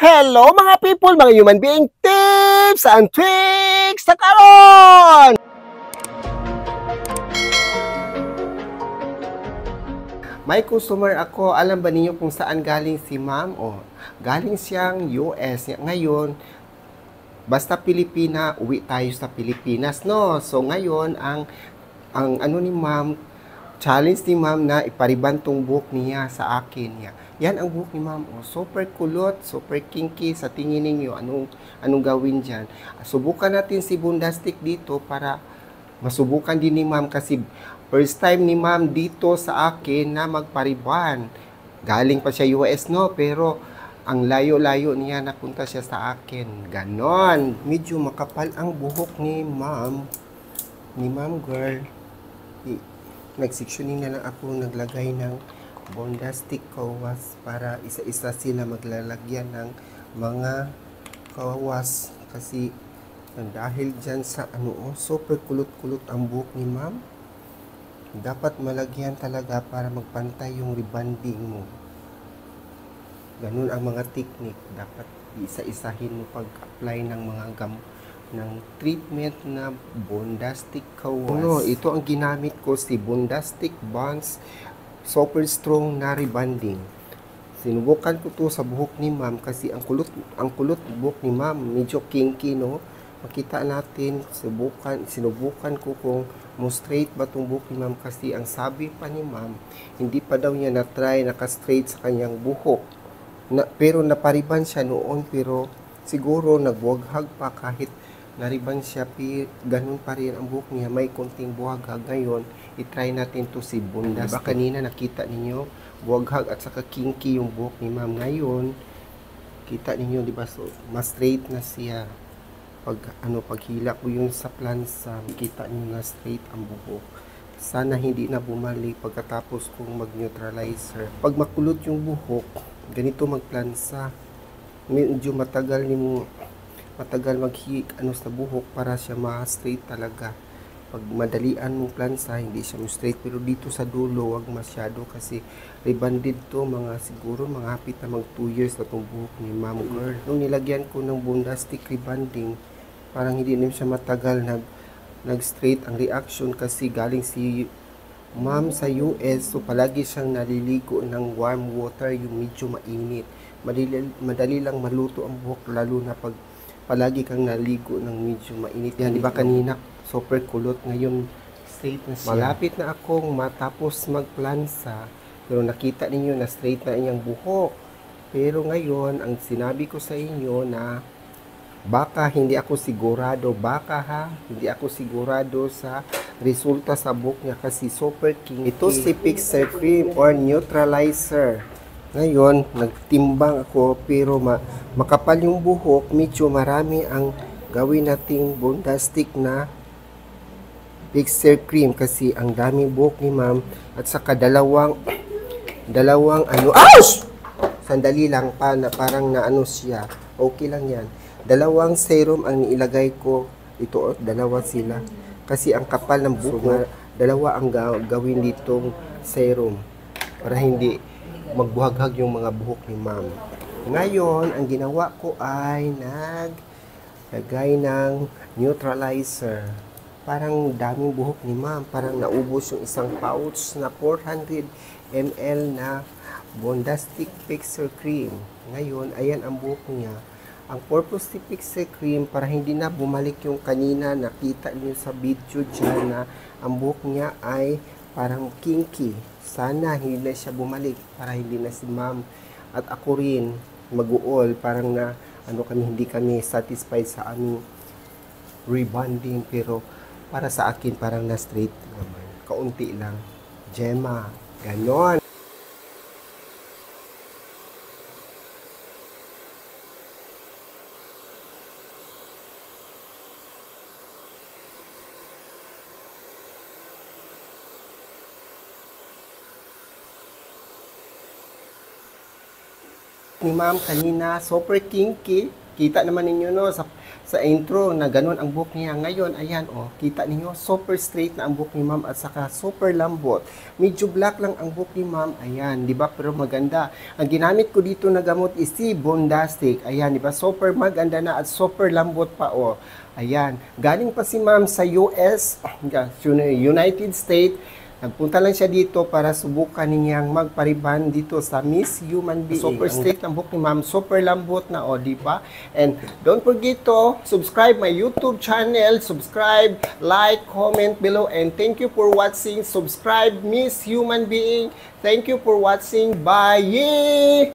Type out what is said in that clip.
Hello mga people, mga human being tips and tricks sa karon! May customer ako, alam ba ninyo kung saan galing si ma'am? Galing siyang US. Ngayon, basta Pilipina, uwi tayo sa Pilipinas, no? So ngayon, ang ano ni ma'am, challenge ni ma'am na ipariban tong buhok niya sa akin niya. Yan ang buhok ni ma'am. Super kulot, super kinky. Sa tingin ninyo, anong gawin dyan? Subukan natin si Bundastic dito para masubukan din ni ma'am kasi first time ni ma'am dito sa akin na magpariban. Galing pa siya US, no? Pero ang layo-layo niya napunta siya sa akin. Ganon. Medyo makapal ang buhok ni ma'am. Ni ma'am girl. Nag-sectioning na lang ako, naglagay ng Bondastic kawas para isa-isa sila maglalagyan ng mga kawas kasi dahil dyan sa super kulot-kulot ang buhok ni ma'am, dapat malagyan talaga para magpantay yung rebonding mo. Ganun ang mga technique, dapat isa-isahin mo pag-apply ng mga ng treatment na Bondastic kawas. Ito ang ginamit ko, si Bondastic Bonds Super Strong na Rebonding. Sinubukan ko to sa buhok ni ma'am kasi ang kulot buhok ni ma'am, medyo kinky, no? Makita natin, sinubukan ko kung mo straight ba tong buhok ni ma'am kasi ang sabi pa ni ma'am, hindi pa daw niya na-try naka-straight sa kanyang buhok. Pero napariban siya noon, pero siguro nagbuhaghag pa kahit nariban siya, ganun pa rin ang buhok niya, may konting buhaghag. Ngayon, i-try natin to si Bundastic. Diba kanina nakita ninyo, buhaghag at saka kinky yung buhok ni ma'am. Ngayon, kita ninyo, di ba, so, mas straight na siya. Paghila ko yung sa plansa, kita ninyo na straight ang buhok. Sana hindi na bumalik pagkatapos kong mag-neutralizer. Pag makulot yung buhok, ganito magplansa. Medyo matagal sa buhok para siya ma-straight talaga. Pag madalian mong plansa, hindi siya straight, pero dito sa dulo wag masyado kasi rebonded to, siguro mga hapit na mag 2 years na itong buhok ni ma'am girl. Nung nilagyan ko ng Bondastic rebonding, parang hindi na siya matagal nag-straight ang reaction kasi galing si ma'am sa US, so palagi siyang naliligo ng warm water, yung medyo mainit. Madali lang maluto ang buhok, lalo na pag palagi kang naligo ng medyo mainit. Yan, di ba kanina super kulot, ngayon straight na siya. Malapit na akong matapos magplansa, pero nakita ninyo na straight na inyang buhok. Pero ngayon, ang sinabi ko sa inyo na baka hindi ako sigurado, hindi ako sigurado sa resulta sa buhok niya kasi super kinky. Ito si Pixel Cream or Neutralizer. Ngayon, nagtimbang ako pero makapal yung buhok, medyo marami ang gawin nating Bondastic na Pixel Cream kasi ang daming buhok ni ma'am at saka dalawang ouch! Sandali lang pa na parang siya. Okay lang yan. Dalawang serum ang ilagay ko. Ito, dalawa sila. Kasi ang kapal ng buhok, dalawa ang gawin ditong serum para hindi magbuhaghag yung mga buhok ni ma'am. Ngayon, ang ginawa ko ay naglagay ng neutralizer. Parang daming buhok ni ma'am. Parang naubos yung isang pouch na 400 ml na Bondastic Pixel Cream. Ngayon, ayan ang buhok niya. Ang purpose ni Pixel Cream para hindi na bumalik yung kanina nakita niyo sa video dyan na ang buhok niya ay parang kinky. Sana hindi na siya bumalik para hindi na si ma'am at ako rin mag-uol. Parang hindi kami satisfied sa aming rebonding, pero para sa akin parang na straight naman. Kaunti lang. Gemma. Ganon. Ni ma'am kanina, super kinky. Kita naman ninyo no sa intro na ganun ang buhok niya. Ngayon, ayan oh, kita ninyo super straight na ang buhok ni ma'am at saka super lambot. Medyo black lang ang buhok ni ma'am. Ayan, di ba? Pero maganda. Ang ginamit ko dito na gamot is si Bondastic. Ayan, di ba? Super maganda na at super lambot pa oh. Ayan, galing pa si ma'am sa US, United States. Nagpunta lang siya dito para subukan niyang magpariban dito sa Miss Human Being. Super straight ng buhok ni ma'am, super lambot na o, di ba? And don't forget to subscribe my YouTube channel, subscribe, like, comment below, and thank you for watching. Subscribe Miss Human Being. Thank you for watching. Bye!